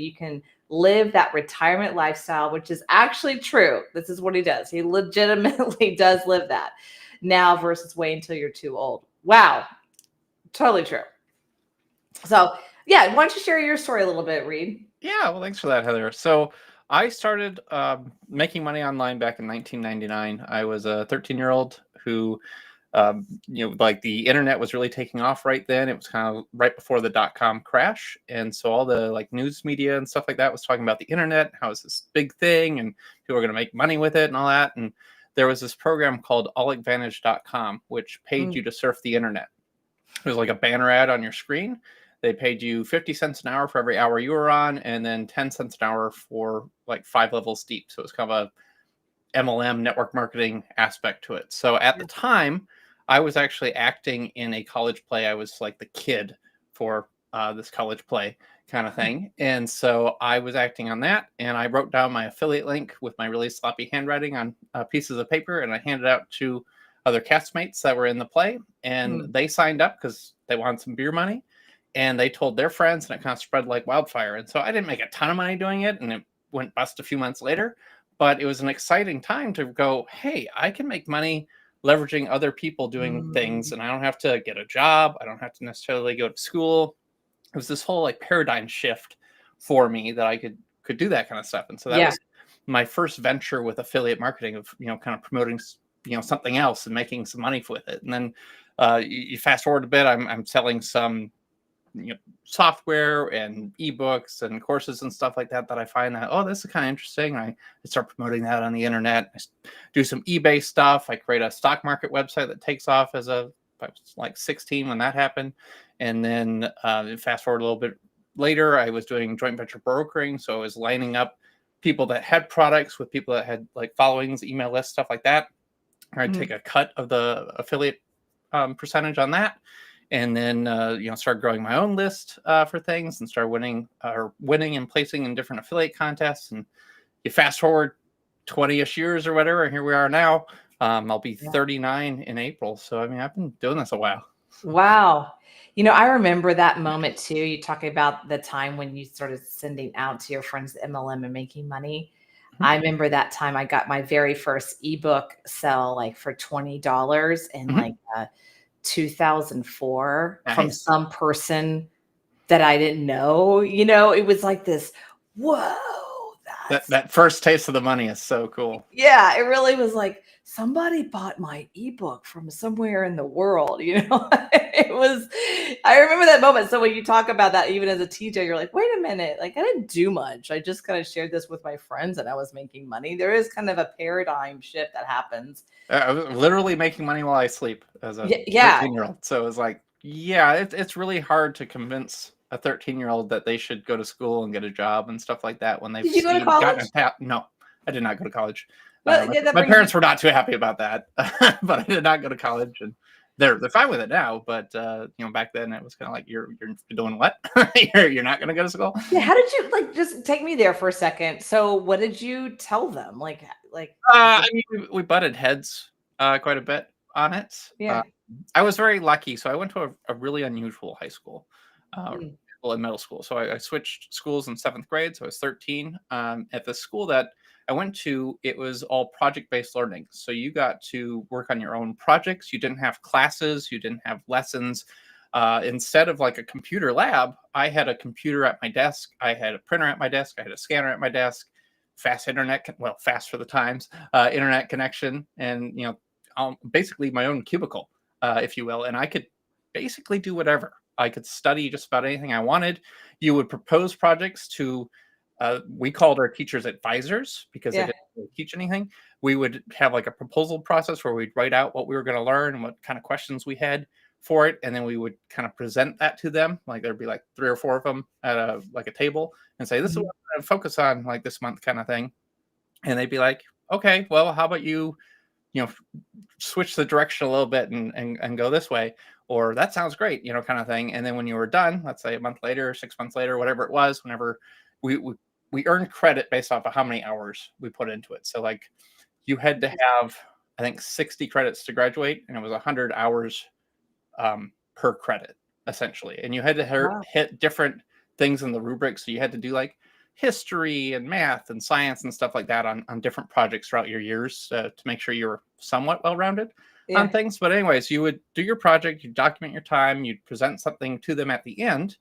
You can live that retirement lifestyle, which is actually true. This is what he does. He legitimately does live that now versus wait until you're too old. Wow. Totally true. So yeah, why don't you share your story a little bit, Reed? Yeah, well, thanks for that, Heather. So I started making money online back in 1999. I was a 13-year-old who, like the internet was really taking off right then. It was kind of right before the dot-com crash. And so all the like news media and stuff like that was talking about the internet, how it's this big thing and people are going to make money with it and all that. And there was this program called alladvantage.com, which paid you to surf the internet. It was like a banner ad on your screen. They paid you 50 cents an hour for every hour you were on, and then 10 cents an hour for like 5 levels deep. So it's kind of a MLM network marketing aspect to it. So at the time, I was actually acting in a college play. I was like the kid for this college play kind of thing. And so I was acting on that, and I wrote down my affiliate link with my really sloppy handwriting on pieces of paper, and I handed it out to other castmates that were in the play, and they signed up because they wanted some beer money, and they told their friends, and it kind of spread like wildfire. And so I didn't make a ton of money doing it, and it went bust a few months later, but it was an exciting time to go, hey, I can make money leveraging other people doing things, and I don't have to get a job. I don't have to necessarily go to school. It was this whole like paradigm shift for me that I could do that kind of stuff. And so that was my first venture with affiliate marketing of, kind of promoting, something else and making some money with it. And then you fast forward a bit, I'm selling some software and ebooks and courses and stuff like that I find that, oh, this is kind of interesting. I start promoting that on the internet. I do some eBay stuff. I create a stock market website that takes off I was like 16 when that happened. And then fast forward a little bit later, I was doing joint venture brokering. So I was lining up people that had products with people that had like followings, email lists, stuff like that. I'd take a cut of the affiliate percentage on that. And then, start growing my own list for things and start winning and placing in different affiliate contests. And you fast forward 20-ish years or whatever, and here we are now. I'll be 39 in April. So, I mean, I've been doing this a while. Wow. I remember that moment too. You talking about the time when you started sending out to your friends the MLM and making money. I remember that time I got my very first ebook sell like for $20 and like 2004 from some person that I didn't know. It was like this, whoa. That first taste of the money is so cool. Yeah, it really was like somebody bought my ebook from somewhere in the world. I remember that moment. So when you talk about that, even as a TJ, you're like, wait a minute, like I didn't do much. I just kind of shared this with my friends and I was making money. There is kind of a paradigm shift that happens. I was literally making money while I sleep as a 13-year-old. So it was like, it's really hard to convince a 13-year-old that they should go to school and get a job and stuff like that when they've Did you go to college? No, I did not go to college. Well, my parents were not too happy about that, but I did not go to college, and they're fine with it now. But back then it was kind of like you're doing what? you're not going to go to school. Yeah. How did you just take me there for a second? So what did you tell them? I mean, we butted heads quite a bit on it. Yeah. I was very lucky. So I went to a really unusual high school, in middle school. So I switched schools in 7th grade. So I was 13. At the school that I went to, it was all project-based learning. So you got to work on your own projects. You didn't have classes. You didn't have lessons. Instead of like a computer lab, I had a computer at my desk. I had a printer at my desk. I had a scanner at my desk. Fast internet, fast for the times, internet connection, and basically my own cubicle, if you will. And I could basically do whatever. I could study just about anything I wanted. You would propose projects to, we called our teachers advisors because they didn't really teach anything. We would have like a proposal process where we'd write out what we were going to learn and what kind of questions we had for it. And then we would kind of present that to them. Like there'd be like 3 or 4 of them at a table and say, this is what I'm going to focus on like this month kind of thing. And they'd be like, okay, well, how about you switch the direction a little bit and go this way, or that sounds great, kind of thing. And then when you were done, let's say a month later, 6 months later, whatever it was, whenever we earned credit based off of how many hours we put into it. So like you had to have, I think 60 credits to graduate, and it was 100 hours per credit essentially. And you had to hit different things in the rubric. So you had to do like history and math and science and stuff like that on different projects throughout your years to make sure you were somewhat well-rounded on Yeah. things. But anyways, you would do your project, you document your time, you'd present something to them at the end,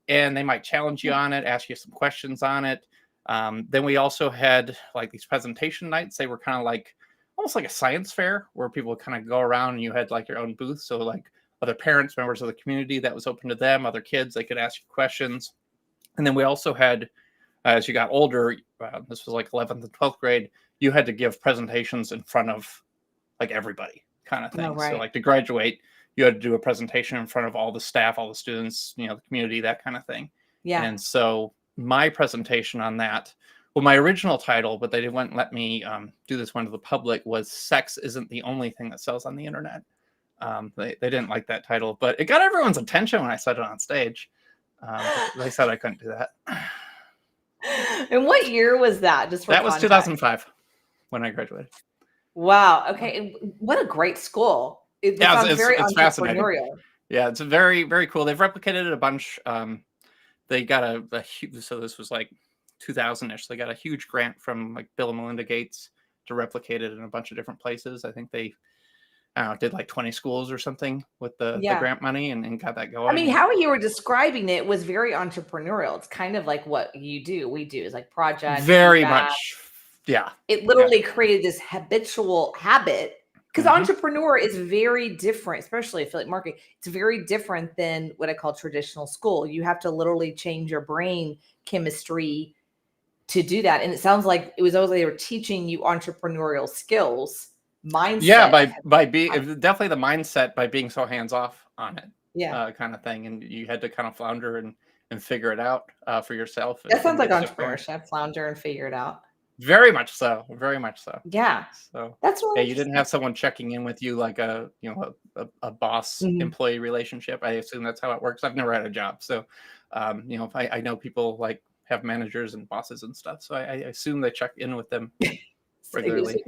and they might challenge you on it, ask you some questions on it. Then we also had like these presentation nights. They were kind of like almost like a science fair where people would kind of go around and you had like your own booth. So like other parents, members of the community, that was open to them, other kids, they could ask you questions. And then we also had, as you got older, this was like 11th and 12th grade, you had to give presentations in front of like everybody kind of thing. Oh, right. So like to graduate, you had to do a presentation in front of all the staff, all the students, the community, that kind of thing. Yeah. And so my presentation on that, well, my original title, but they wouldn't let me do this one to the public, was "Sex Isn't the Only Thing That Sells on the Internet." They didn't like that title, but it got everyone's attention when I said it on stage. They said I couldn't do that. And what year was that? Just for that was context. 2005 when I graduated. Wow. Okay. And what a great school. It Yeah, sounds very it's fascinating. entrepreneurial. Yeah, it's very, very cool. They've replicated it a bunch. They got a huge, so this was like 2000-ish. They got a huge grant from like Bill and Melinda Gates to replicate it in a bunch of different places. I think they, I don't know, did like 20 schools or something with the grant money and got that going. I mean, how you were describing it was very entrepreneurial. It's kind of like what we do is like projects. Very much. Yeah. It literally created this habitual habit because entrepreneur is very different, especially affiliate marketing. It's very different than what I call traditional school. You have to literally change your brain chemistry to do that. And it sounds like it was always they were teaching you entrepreneurial skills, mindset. Yeah, by being definitely the mindset by being so hands off on it. Yeah. Kind of thing. And you had to kind of flounder and figure it out for yourself. That sounds like entrepreneurship, flounder and figure it out. Very much so. Very much so. Yeah. So that's really you didn't have someone checking in with you like a boss employee relationship. I assume that's how it works. I've never had a job. So I know people like have managers and bosses and stuff. So I assume they check in with them regularly.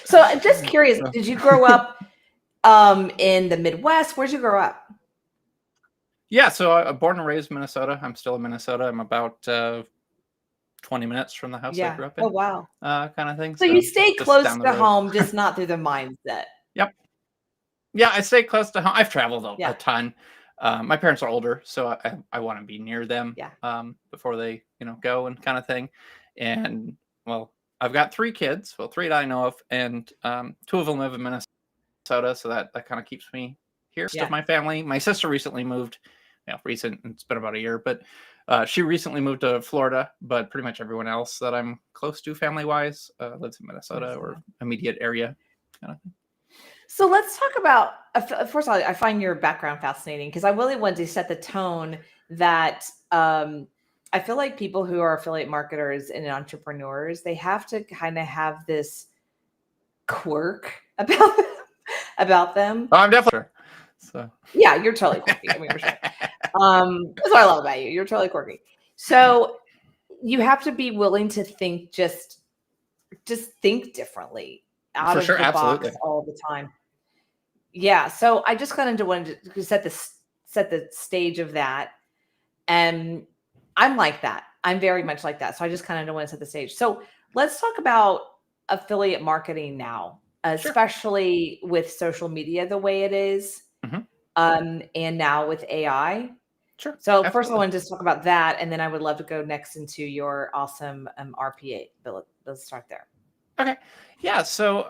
So I'm just curious, did you grow up in the Midwest? Where'd you grow up? Yeah, so I'm born and raised in Minnesota. I'm still in Minnesota. I'm about 20 minutes from the house I grew up in. Oh, wow. Kind of thing. So you stay close to home, just not through the mindset. Yep. Yeah, I stay close to home. I've traveled a ton. My parents are older, so I want to be near them before they, go and kind of thing. And, well, I've got 3 kids. Well, 3 that I know of, and 2 of them live in Minnesota, so that kind of keeps me here. Of my family. My sister recently moved. It's been about a year, but she recently moved to Florida, but pretty much everyone else that I'm close to family-wise lives in Minnesota or immediate area kind of thing. So let's talk about, first of all, I find your background fascinating because I really wanted to set the tone that I feel like people who are affiliate marketers and entrepreneurs, they have to kind of have this quirk about them. Oh, I'm definitely sure. So yeah, you're totally quirky. I mean, for sure. That's what I love about you. You're totally quirky. So you have to be willing to think, just think differently out of the box all the time. Yeah. So I just kind of wanted to set the stage of that. And I'm like that. I'm very much like that. So I just kind of want to set the stage. So let's talk about affiliate marketing now, especially with social media the way it is. And now with AI. Sure. So first I want to just talk about that, and then I would love to go next into your awesome RPA. But let's start there. Okay. Yeah. So,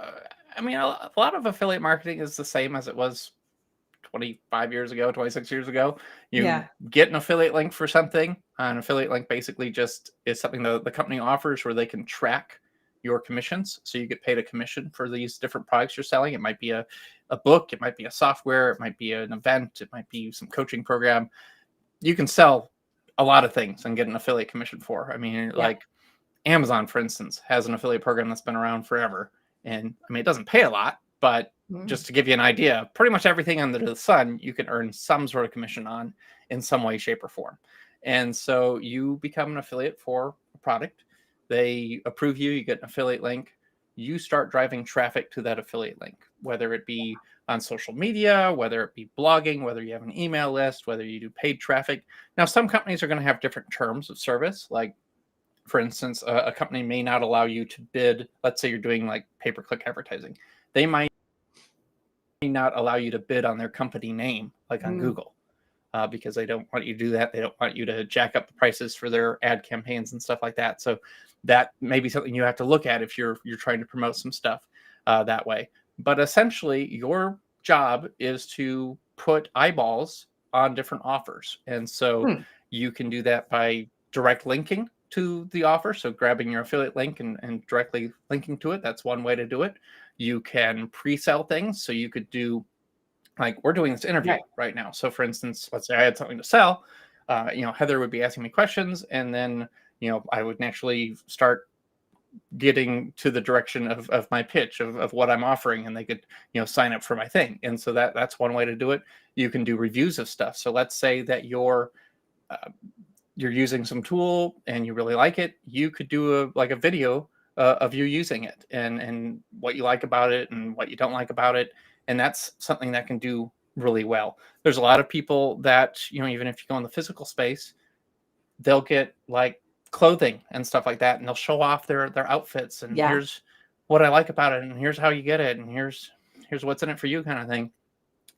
I mean, a lot of affiliate marketing is the same as it was 25 years ago, 26 years ago. You get an affiliate link for something. An affiliate link basically just is something that the company offers where they can track your commissions. So you get paid a commission for these different products you're selling. It might be a book, it might be a software, it might be an event, it might be some coaching program. You can sell a lot of things and get an affiliate commission for. I mean, like Amazon, for instance, has an affiliate program that's been around forever. And I mean, it doesn't pay a lot, but just to give you an idea, pretty much everything under the sun, you can earn some sort of commission on in some way, shape, or form. And so you become an affiliate for a product. They approve you, you get an affiliate link. you start driving traffic to that affiliate link, whether it be on social media, whether it be blogging, whether you have an email list, whether you do paid traffic. Now, some companies are going to have different terms of service. Like, for instance, a company may not allow you to bid. Let's say you're doing like pay-per-click advertising. They might not allow you to bid on their company name, like on Google, because they don't want you to do that. They don't want you to jack up the prices for their ad campaigns and stuff like that. So that may be something you have to look at if you're trying to promote some stuff that way. But essentially, your job is to put eyeballs on different offers. And so you can do that by direct linking to the offer. So grabbing your affiliate link and directly linking to it. That's one way to do it. You can pre-sell things. So you could do, like, we're doing this interview right now. So for instance, let's say I had something to sell. Heather would be asking me questions, and then, I would naturally start getting to the direction of my pitch of what I'm offering, and they could, sign up for my thing. And so that's one way to do it. You can do reviews of stuff. So let's say that you're using some tool and you really like it. You could do a video of you using it and what you like about it and what you don't like about it. And that's something that can do really well. There's a lot of people that, even if you go in the physical space, they'll get like clothing and stuff like that, and they'll show off their outfits, and here's what I like about it, and here's how you get it, and here's what's in it for you, kind of thing.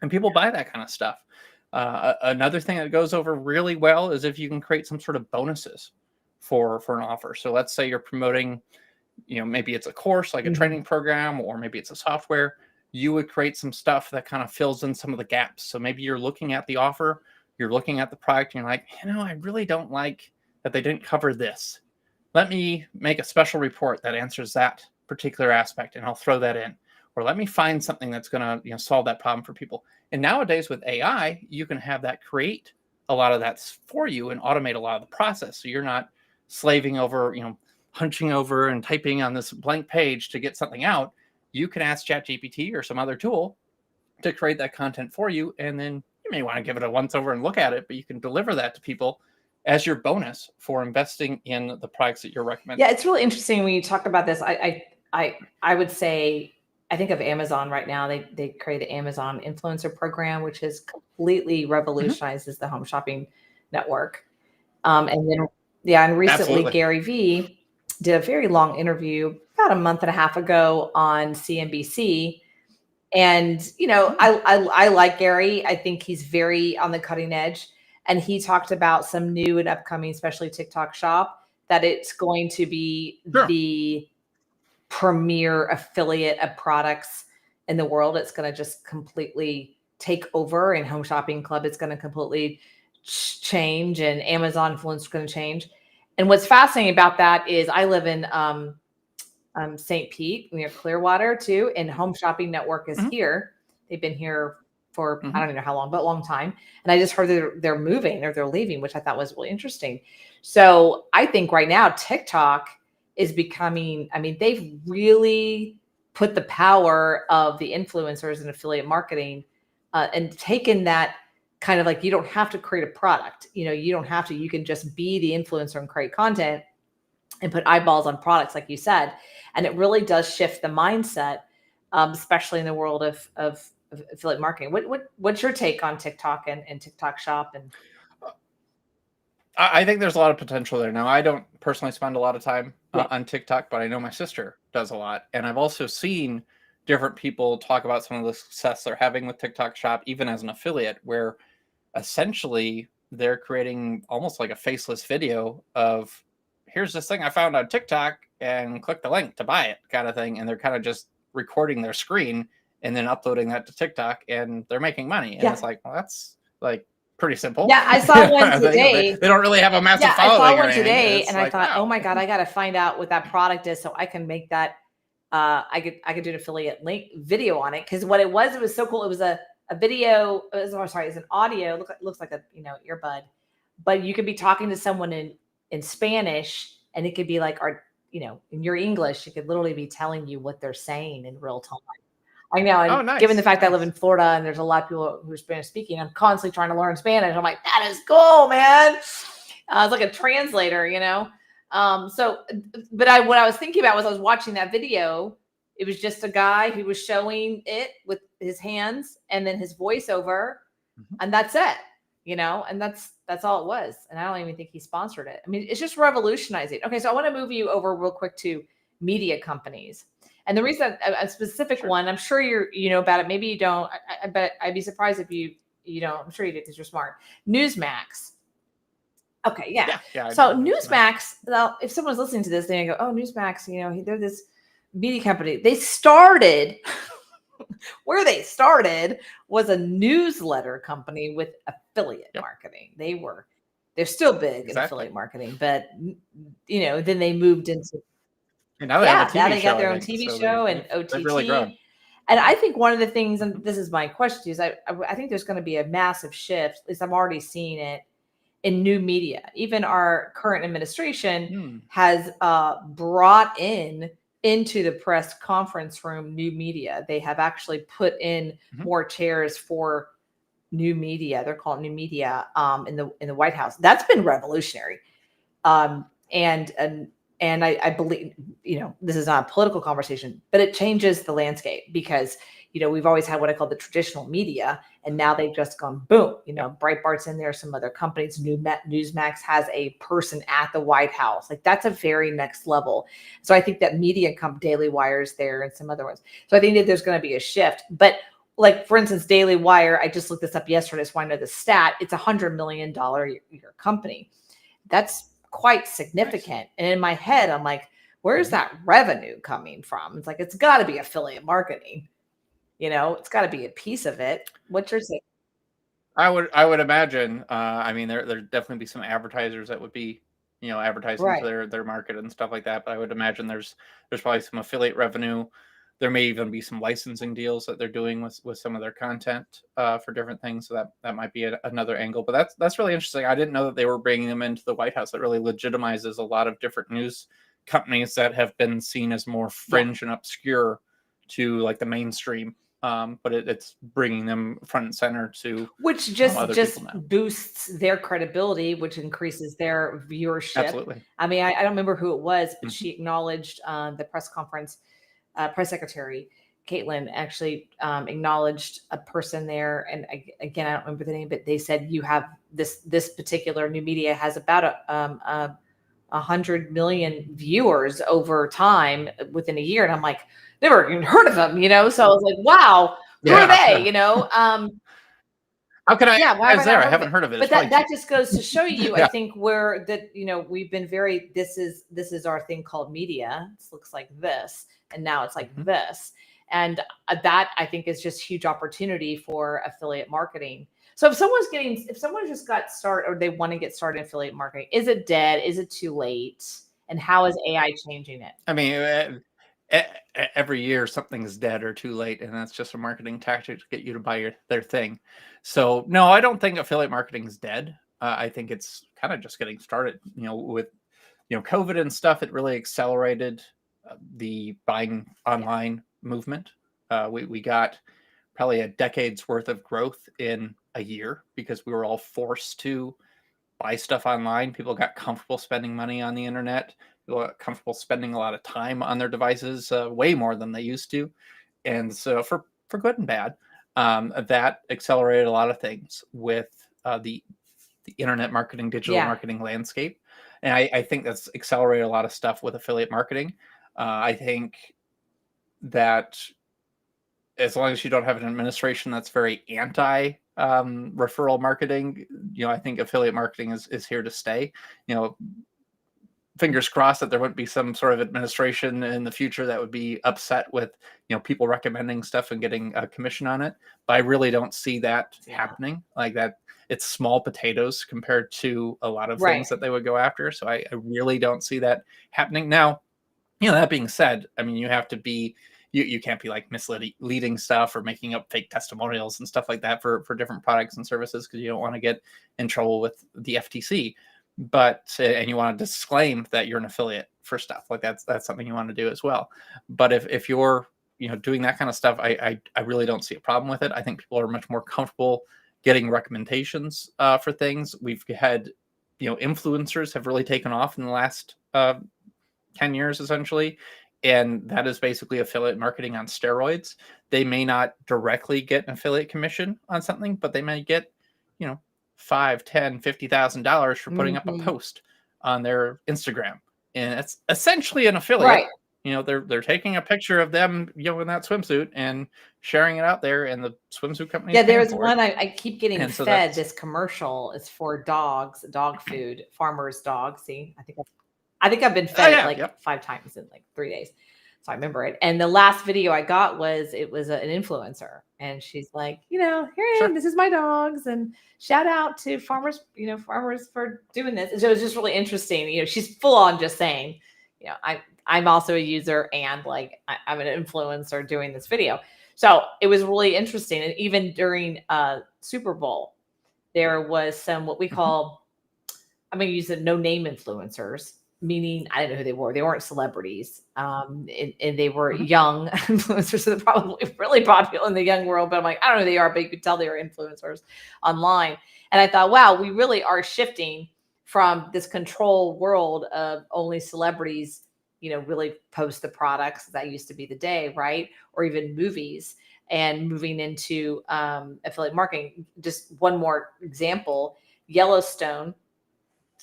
And people buy that kind of stuff. Another thing that goes over really well is if you can create some sort of bonuses for an offer. So let's say you're promoting, maybe it's a course, like a training program, or maybe it's a software. You would create some stuff that kind of fills in some of the gaps. So maybe you're looking at the offer, you're looking at the product, and you're like, I really don't like that they didn't cover this. Let me make a special report that answers that particular aspect, and I'll throw that in. Or let me find something that's going to solve that problem for people. And nowadays with AI, you can have that create a lot of that for you and automate a lot of the process. So you're not slaving over, hunching over and typing on this blank page to get something out. You can ask ChatGPT or some other tool to create that content for you. And then you may want to give it a once over and look at it, but you can deliver that to people as your bonus for investing in the products that you're recommending. Yeah, it's really interesting when you talk about this. I would say, I think of Amazon right now. They created the Amazon influencer program, which has completely revolutionizes the home shopping network. And recently Absolutely. Gary Vee did a very long interview about a month and a half ago on CNBC. And, I like Gary. I think he's very on the cutting edge. And he talked about some new and upcoming, especially TikTok Shop, that it's going to be the premier affiliate of products in the world. It's going to just completely take over, and Home Shopping Club is going to completely change, and Amazon influence is going to change. And what's fascinating about that is I live in St. Pete, near Clearwater too, and Home Shopping Network is here. They've been here for I don't even know how long, but a long time. And I just heard they're moving or they're leaving, which I thought was really interesting. So I think right now TikTok is becoming, they've really put the power of the influencers and affiliate marketing and taken that kind of like, you don't have to create a product. You don't have to, you can just be the influencer and create content and put eyeballs on products, like you said. And it really does shift the mindset, especially in the world of affiliate marketing. What's your take on TikTok and TikTok Shop? And I think there's a lot of potential there. Now, I don't personally spend a lot of time on TikTok, but I know my sister does a lot. And I've also seen different people talk about some of the success they're having with TikTok Shop, even as an affiliate, where essentially they're creating almost like a faceless video of, here's this thing I found on TikTok and click the link to buy it, kind of thing. And they're kind of just recording their screen and then uploading that to TikTok, and they're making money. And it's like, well, that's like pretty simple. Yeah, I saw one today. They don't really have a massive following. I saw one today, and I thought, oh my God, I got to find out what that product is so I can make that. I could do an affiliate link video on it, because what it was so cool. It was a video. It was an audio. Looks like a earbud, but you could be talking to someone in Spanish, and it could be like in your English. It could literally be telling you what they're saying in real time. I know. And given the fact that I live in Florida and there's a lot of people who are Spanish speaking, I'm constantly trying to learn Spanish. I'm like, that is cool, man. It's like a translator, So, what I was thinking about was I was watching that video It was just a guy who was showing it with his hands and then his voiceover, and that's it, and that's all it was. And I don't even think he sponsored it. I mean, it's just revolutionizing. Okay, so I want to move you over real quick to media companies. And the reason a specific one, I'm sure you know about it. Maybe you don't. I bet I'd be surprised if you don't. I'm sure you do because you're smart. Newsmax. Okay, yeah. Yeah. So Newsmax, now, if someone's listening to this, they go, "Oh, Newsmax, they're this media company." They started where they started was a newsletter company with affiliate marketing. They're still big in affiliate marketing, but then they moved into And now they have a now TV they show, got their I own think. TV So show and they've really grown. OTT. And I think one of the things, and this is my question, is I think there's going to be a massive shift. At least I'm already seeing it in new media. Even our current administration has brought into the press conference room new media. They have actually put in more chairs for new media. They're called new media in the White House. That's been revolutionary. And I believe, this is not a political conversation, but it changes the landscape because, we've always had what I call the traditional media, and now they've just gone boom. Breitbart's in there, some other companies. Newsmax has a person at the White House. Like, that's a very next level. So I think that media Daily Wire's there and some other ones. So I think that there's going to be a shift. But like, for instance, Daily Wire, I just looked this up yesterday, so I know the stat. It's $100 million year company. That's quite significant. Nice. And in my head, I'm like, where's that revenue coming from? It's like, it's got to be affiliate marketing. It's got to be a piece of it. What's your say? I would imagine. I mean, there'd definitely be some advertisers that would be, advertising to their market and stuff like that. But I would imagine there's probably some affiliate revenue. There may even be some licensing deals that they're doing with some of their content for different things. So that might be another angle. But that's really interesting. I didn't know that they were bringing them into the White House. That really legitimizes a lot of different news companies that have been seen as more fringe and obscure to like the mainstream. But it's bringing them front and center to which just boosts their credibility, which increases their viewership. Absolutely. I mean, I don't remember who it was, but she acknowledged the press conference. Press Secretary Caitlin actually acknowledged a person there, and I don't remember the name, but they said you have this particular new media has about 100 million viewers over time within a year, and I'm like, never even heard of them, So I was like, wow, who are they? How can I? Yeah, I haven't heard of it. But that just goes to show you, I think, where that we've been very. This is our thing called media. It looks like this, and now it's like this, and that I think is just huge opportunity for affiliate marketing. So if someone just got started or they want to get started in affiliate marketing, is it dead? Is it too late? And how is AI changing it? I mean, every year something's dead or too late, and that's just a marketing tactic to get you to buy their thing. So no, I don't think affiliate marketing is dead. I think it's kind of just getting started. With COVID and stuff, it really accelerated the buying online movement. We got probably a decade's worth of growth in a year because we were all forced to buy stuff online. People got comfortable spending money on the internet. People got comfortable spending a lot of time on their devices, way more than they used to. And so for good and bad, that accelerated a lot of things with the internet marketing, digital marketing landscape. And I think that's accelerated a lot of stuff with affiliate marketing. I think that as long as you don't have an administration that's very anti referral marketing, I think affiliate marketing is here to stay. Fingers crossed that there wouldn't be some sort of administration in the future that would be upset with people recommending stuff and getting a commission on it. But I really don't see that happening. Like that, it's small potatoes compared to a lot of things that they would go after. So I really don't see that happening. Now, that being said, I mean, you have to be. You can't be like misleading stuff or making up fake testimonials and stuff like that for different products and services because you don't want to get in trouble with the FTC. And you want to disclaim that you're an affiliate for stuff like that's something you want to do as well. But if you're doing that kind of stuff, I really don't see a problem with it. I think people are much more comfortable getting recommendations for things. We've had influencers have really taken off in the last 10 years essentially. and that is basically affiliate marketing on steroids. They may not directly get an affiliate commission on something, but they may get, you know, $5, $10, $50,000 for putting up a Mhm. post on their Instagram, and it's essentially an affiliate. Right. You know, they're taking a picture of them, you know, in that swimsuit and sharing it out there, and the swimsuit company is Yeah, paying there's for it. one I keep getting And so fed that's this commercial. It's for dogs, dog food, farmer's dog. See, I think I've been oh fed it yeah, like yep, 5 times in like 3 days. So I remember it. And the last video I got was it was an influencer and she's like, "Here I am. sure. This is my dogs and shout out to farmers, farmers for doing this." And so it was just really interesting. She's full on just saying, I'm also a user and like I'm an influencer doing this video. So it was really interesting. And even during Super Bowl, there was some what we Mhm. call, I'm going to use the no name influencers, meaning I didn't know who they were. They weren't celebrities. And they were Mhm. young influencers. So they're probably really popular in the young world. But I'm like, I don't know who they are, but you could tell they were influencers online. And I thought, wow, we really are shifting from this control world of only celebrities, really post the products. That used to be the day, right? Or even movies, and moving into affiliate marketing. Just one more example, Yellowstone,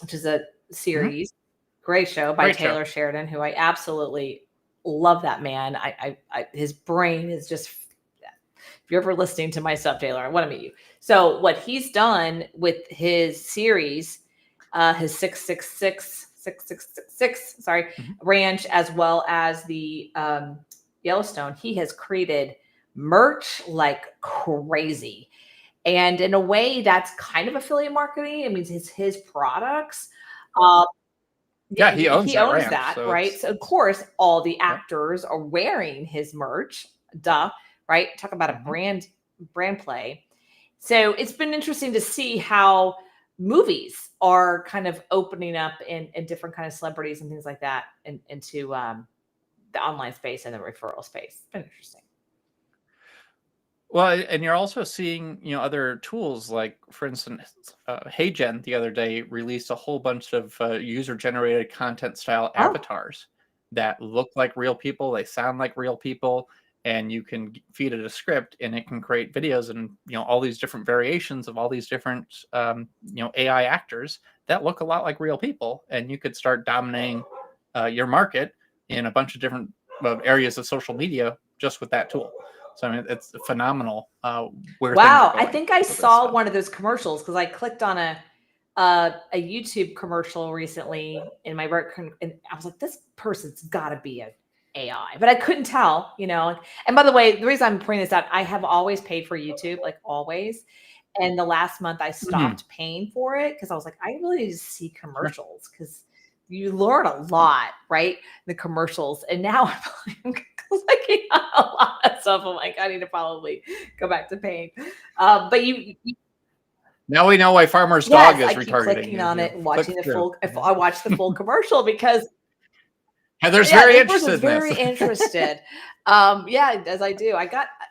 which is a Mhm. series, great show by Great show. Taylor Sheridan, who I absolutely love. That man. His brain is just. If you're ever listening to my stuff, Taylor, I want to meet you. So what he's done with his series, his 666, sorry, Mhm. ranch, as well as the Yellowstone, he has created merch like crazy. And in a way, that's kind of affiliate marketing. It means it's his products. Uh, yeah, Yeah, he owns he that owns ranch, that, so right? it's So of course, all the yep. actors are wearing his merch. Duh, right? Talk about a Mhm. brand play. So it's been interesting to see how movies are kind of opening up in different kind of celebrities and things like that, into the online space and the referral space. It's been interesting. Well, and you're also seeing, you know, other tools like, for instance, HeyGen the other day released a whole bunch of user-generated content style Oh, avatars that look like real people, they sound like real people, and you can feed it a script, and it can create videos and, you know, all these different variations of all these different, you know, AI actors that look a lot like real people, and you could start dominating your market in a bunch of different areas of social media just with that tool. So I mean, it's phenomenal where things are wow. I going think I with this saw stuff. one of those commercials because I clicked on a YouTube commercial recently in my work, and I was like, this person's got to be an AI, but I couldn't tell, And by the way, the reason I'm pointing this out, I have always paid for YouTube, like always. And the last month I Mhm. stopped paying for it because I was like, I really need to see Sure. commercials because you learn a lot, right? The commercials. And now I'm clicking on a lot of stuff. I'm like, I need to probably go back to paying. But Now we know why Farmer's Dog yes, I is keep retargeting clicking you. on it You and click watching the through. full. If Mhm. I watch the full commercial, because Heather's yeah, very this interested person's in this. very interested. Yeah, as I do.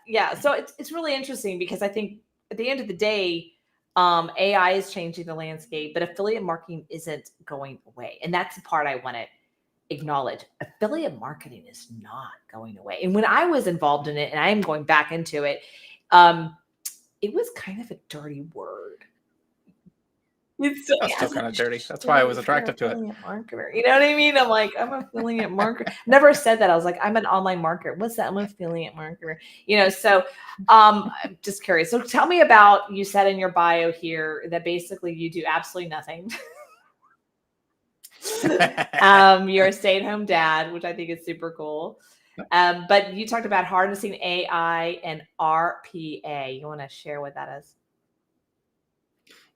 Yeah. So it's really interesting because I think at the end of the day, AI is changing the landscape, but affiliate marketing isn't going away, and that's the part I want to acknowledge. Affiliate marketing is not going away. And when I was involved in it, and I am going back into it, um, it was kind of a dirty word. It's so, That's yeah, still it's like, kind of dirty. That's why I was "Shh, you're an attracted to it. affiliate marketer." You know what I mean? I'm like, "I'm an affiliate marketer." Never said that. I was like, "I'm an online marketer." What's that? I'm an affiliate marketer. So I'm just curious. So tell me about, you said in your bio here that basically you do absolutely nothing. You're a stay-at-home dad, which I think is super cool. But you talked about harnessing AI and RPA. You want to share what that is?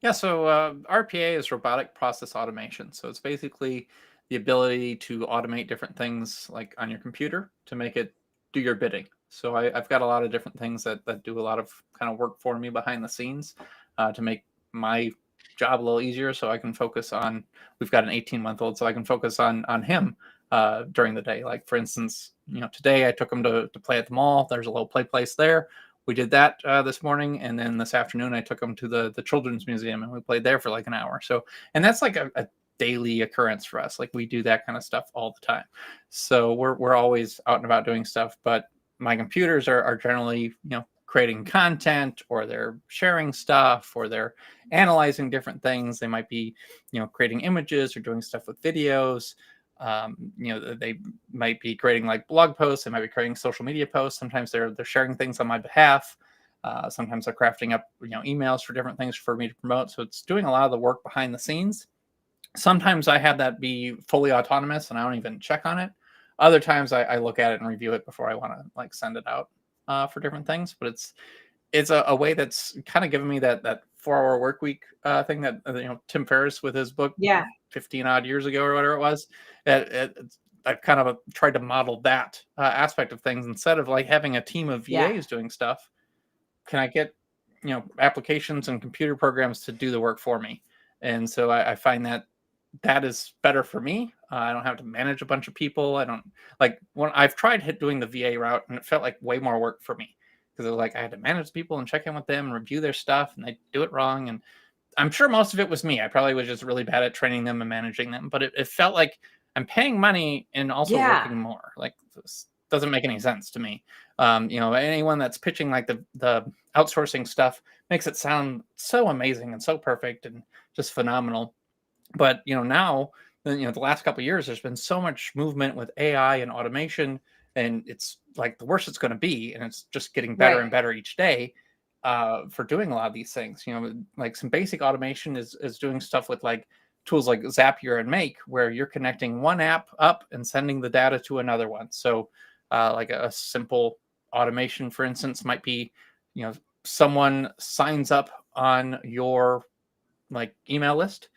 Yeah, so RPA is robotic process automation. So it's basically the ability to automate different things like on your computer to make it do your bidding. So I've got a lot of different things that do a lot of kind of work for me behind the scenes to make my job a little easier so I can focus on, we've got an 18-month-old, so I can focus on him during the day. Like for instance, you know, today I took him to play at the mall. There's a little play place there. We did that this morning, and then this afternoon I took him to the children's museum, and we played there for like an hour. So, and that's like a daily occurrence for us. Like we do that kind of stuff all the time. So we're always out and about doing stuff. But my computers are generally, creating content, or they're sharing stuff, or they're analyzing different things. They might be, creating images or doing stuff with videos. They might be creating like blog posts. They might be creating social media posts. Sometimes they're sharing things on my behalf. Sometimes they're crafting up, emails for different things for me to promote. So it's doing a lot of the work behind the scenes. Sometimes I have that be fully autonomous and I don't even check on it. Other times I look at it and review it before I want to like send it out for different things. But it's a way that's kind of given me that 4-hour work week thing that Tim Ferriss with his book Yeah. 15 odd years ago or whatever it was. I've kind of tried to model that aspect of things instead of like having a team of VAs doing stuff. Can I get applications and computer programs to do the work for me? And so I find that is better for me. I don't have to manage a bunch of people. I don't like when I've tried doing the VA route, and it felt like way more work for me because it was like I had to manage people and check in with them and review their stuff, and they do it wrong. And I'm sure most of it was me. I probably was just really bad at training them and managing them, but it felt like I'm paying money and also working more. Like this doesn't make any sense to me. Anyone that's pitching like the outsourcing stuff makes it sound so amazing and so perfect and just phenomenal. But now, the last couple of years, there's been so much movement with AI and automation, and it's like the worse it's going to be, and it's just getting better and better each day for doing a lot of these things. Like some basic automation is doing stuff with like tools like Zapier and Make, where you're connecting one app up and sending the data to another one. So like a simple automation, for instance, might be, someone signs up on your like email list,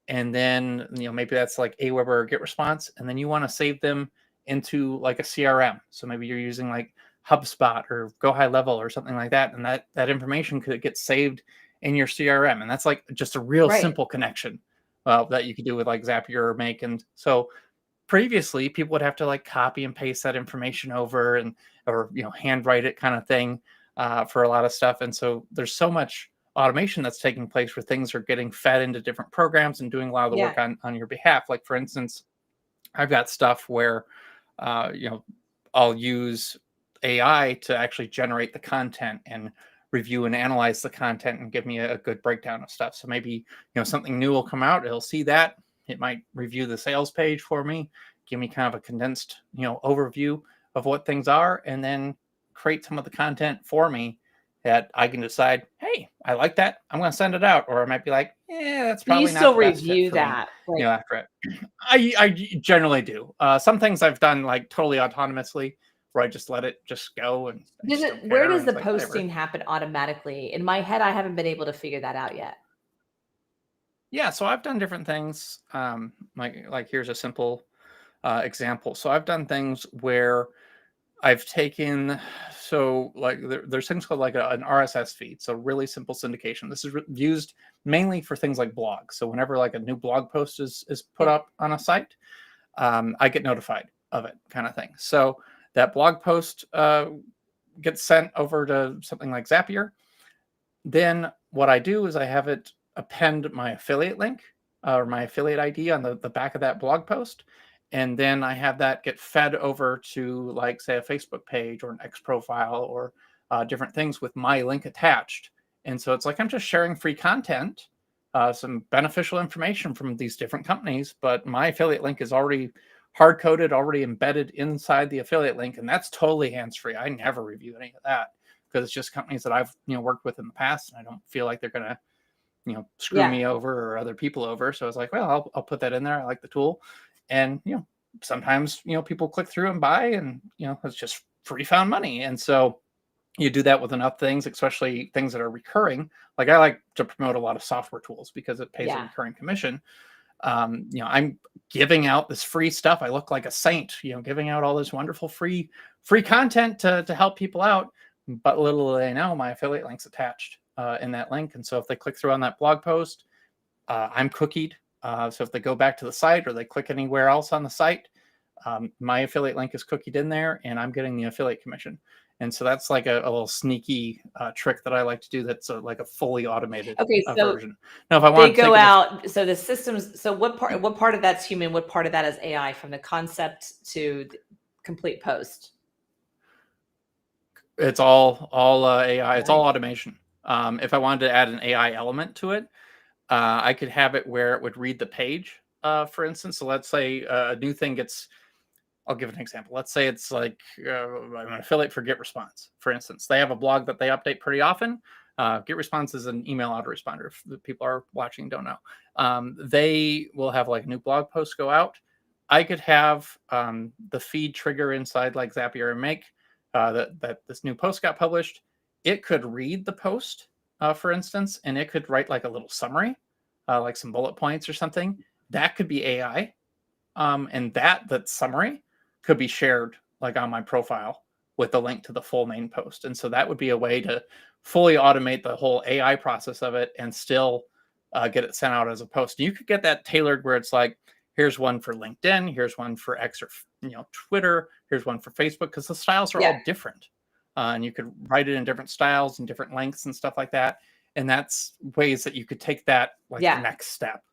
and then maybe that's like Aweber or GetResponse, and then you want to save them into like a CRM. So maybe you're using like HubSpot or Go High Level or something like that, and that information could get saved in your CRM, and that's like just a real simple connection that you could do with like Zapier or Make. And so previously people would have to like copy and paste that information over or handwrite it kind of thing for a lot of stuff. And so there's so much automation that's taking place where things are getting fed into different programs and doing a lot of the work on your behalf. Like for instance, I've got stuff where I'll use AI to actually generate the content and review and analyze the content and give me a good breakdown of stuff. So maybe something new will come out, it'll see that, it might review the sales page for me, give me kind of a condensed overview of what things are, and then create some of the content for me that I can decide, hey, I like that, I'm going to send it out. Or I might be like, that's probably not the best fit for that me, after it. I generally do. Some things I've done like totally autonomously, where I just let it just go. And where does the posting happen automatically? In my head, I haven't been able to figure that out yet. Yeah, so I've done different things. Like here's a simple example. So I've done things where I've taken, so like there's things called like an RSS feed. So really simple syndication. This is used mainly for things like blogs. So whenever like a new blog post is put up on a site, I get notified of it, kind of thing. So that blog post gets sent over to something like Zapier. Then what I do is I have it append my affiliate link or my affiliate ID on the back of that blog post. And then I have that get fed over to like, say, a Facebook page or an X profile or different things with my link attached. And so it's like I'm just sharing free content, some beneficial information from these different companies, but my affiliate link is already hard-coded, already embedded inside the affiliate link. And that's totally hands-free. I never review any of that because it's just companies that I've worked with in the past, and I don't feel like they're going to screw me over or other people over. So I was like, well, I'll put that in there. I like the tool. And sometimes people click through and buy, and it's just free found money. And so you do that with enough things, especially things that are recurring. Like I like to promote a lot of software tools because it pays a recurring commission. I'm giving out this free stuff. I look like a saint, giving out all this wonderful free content to help people out. But little do they know, my affiliate link's attached in that link. And so if they click through on that blog post, I'm cookied. So if they go back to the site or they click anywhere else on the site, my affiliate link is cookied in there, and I'm getting the affiliate commission. And so that's like a little sneaky trick that I like to do. That's like a fully automated Okay, so version. Now, if I they want to go take it out. So the systems. So what part of that's human? What part of that is AI? From the concept to the complete post. it's all AI. It's all Nice. automation. If I wanted to add an AI element to it, I could have it where it would read the page, for instance. So let's say a new thing gets. I'll give an example. Let's say it's like I'm an affiliate for GetResponse, for instance. They have a blog that they update pretty often. GetResponse is an email autoresponder. If the people are watching don't know, they will have like new blog posts go out. I could have the feed trigger inside like Zapier and Make that this new post got published. It could read the post, for instance, and it could write like a little summary, like some bullet points or something. That could be AI, and that summary could be shared like on my profile with the link to the full main post. And so that would be a way to fully automate the whole AI process of it and still get it sent out as a post. You could get that tailored where it's like, here's one for LinkedIn, here's one for X or Twitter, here's one for Facebook, because the styles are all different. And you could write it in different styles and different lengths and stuff like that. And that's ways that you could take that like the next step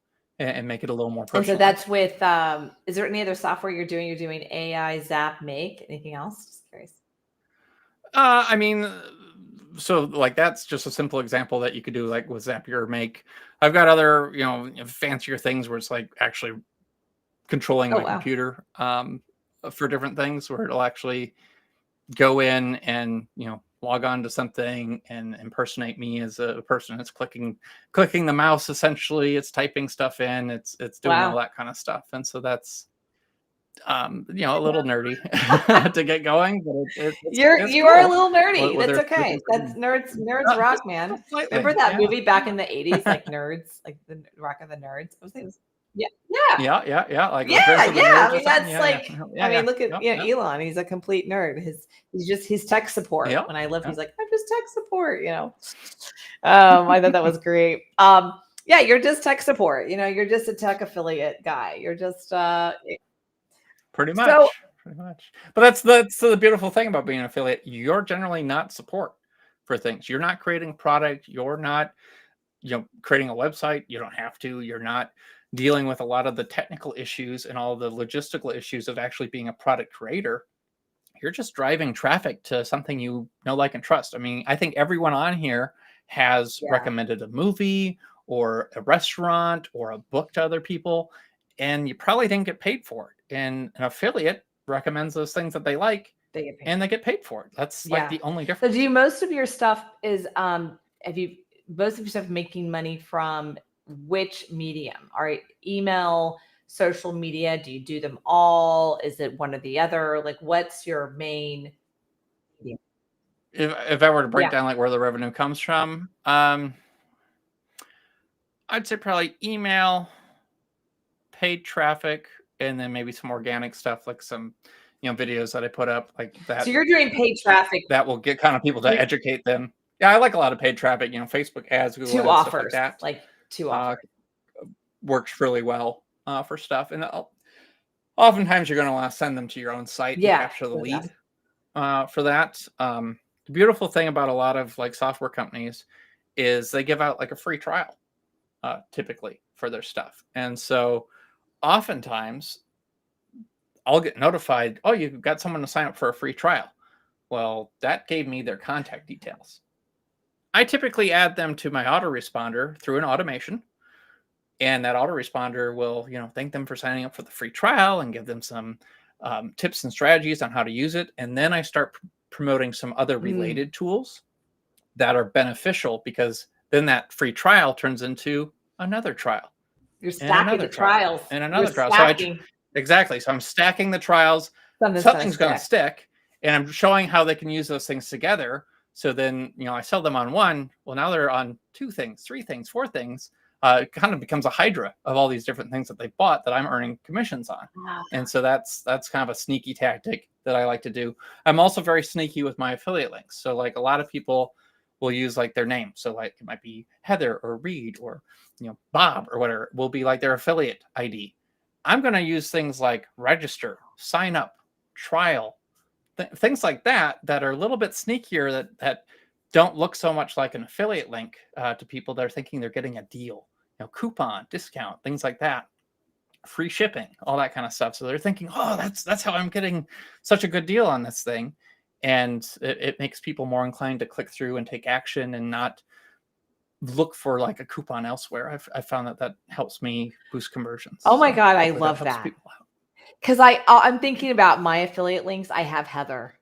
and make it a little more personal. And so that's with, is there any other software you're doing? You're doing AI, Zap, Make, anything else? Just curious. I mean, so like that's just a simple example that you could do like with Zapier or Make. I've got other, fancier things where it's like actually controlling my computer for different things where it'll actually go in and, log on to something and impersonate me as a person that's clicking the mouse. Essentially, it's typing stuff in, it's doing all that kind of stuff. And so that's a little nerdy to get going, but you are a little nerdy. That's okay. That's nerds rock, man. Remember that movie back in the 80s, like Nerds, like the Rock of the Nerds? I was thinking, yeah. Like I mean, that's like, I mean, look at Elon. He's a complete nerd. He's tech support. When I live, he's like, I'm just tech support. I thought that was great. You're just tech support. You're just a tech affiliate guy. You're just pretty much. But that's the beautiful thing about being an affiliate. You're generally not support for things. You're not creating a product. You're not, creating a website. You don't have to. You're not dealing with a lot of the technical issues and all the logistical issues of actually being a product creator. You're just driving traffic to something you know, like, and trust. I mean, I think everyone on here has recommended a movie or a restaurant or a book to other people, and you probably didn't get paid for it. And an affiliate recommends those things that they like, and they get paid for it. That's like the only difference. So do most of your stuff is most of your stuff making money from which medium? All right, email, social media, do you do them all? Is it one or the other? Like, what's your main medium? If I were to break down like where the revenue comes from, I'd say probably email, paid traffic, and then maybe some organic stuff like some videos that I put up like that. So you're doing paid traffic that will get kind of people to educate them. Yeah, I like a lot of paid traffic, Facebook ads, Google ads, offers, stuff like that. like two offers. Works really well for stuff. And oftentimes you're going to want to send them to your own site and capture the lead for that. The beautiful thing about a lot of like software companies is they give out like a free trial typically for their stuff. And so oftentimes I'll get notified, oh, you've got someone to sign up for a free trial. Well, that gave me their contact details. I typically add them to my autoresponder through an automation, and that autoresponder will, thank them for signing up for the free trial and give them some tips and strategies on how to use it. And then I start promoting some other related tools that are beneficial, because then that free trial turns into another trial. You're stacking the trials. And another trial. So exactly. So I'm stacking the trials. Something's going to stick, and I'm showing how they can use those things together. So then, I sell them on one. Well, now they're on 2 things, 3 things, 4 things. It kind of becomes a hydra of all these different things that they bought that I'm earning commissions on. Wow. And so that's kind of a sneaky tactic that I like to do. I'm also very sneaky with my affiliate links. So like a lot of people will use like their name. So like it might be Heather or Reed or, Bob or whatever will be like their affiliate ID. I'm going to use things like register, sign up, trial, things like that are a little bit sneakier that don't look so much like an affiliate link to people that are thinking they're getting a deal, coupon, discount, things like that, free shipping, all that kind of stuff. So they're thinking, oh, that's how I'm getting such a good deal on this thing. And it makes people more inclined to click through and take action and not look for like a coupon elsewhere. I've found that helps me boost conversions. Oh my So God, I hopefully love helps that. people out. Because I'm thinking about my affiliate links. I have Heather.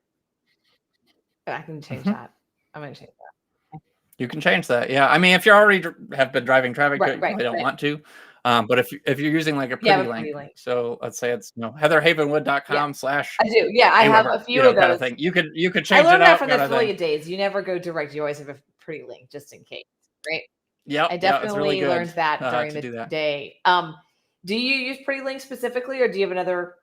I can change that. I'm going to change that. You can change that. Yeah. I mean, if you already have been driving traffic, you probably don't want to. But if you're using like a pretty link, so let's say it's heatherhavenwood.com/ I do. Yeah, I have a few of those. Kind of thing. You could change I learned it that out from the affiliate days. You never go direct. You always have a pretty link just in case, right? Yeah, I definitely really learned that during to the day. Do you use pretty link specifically, or do you have another?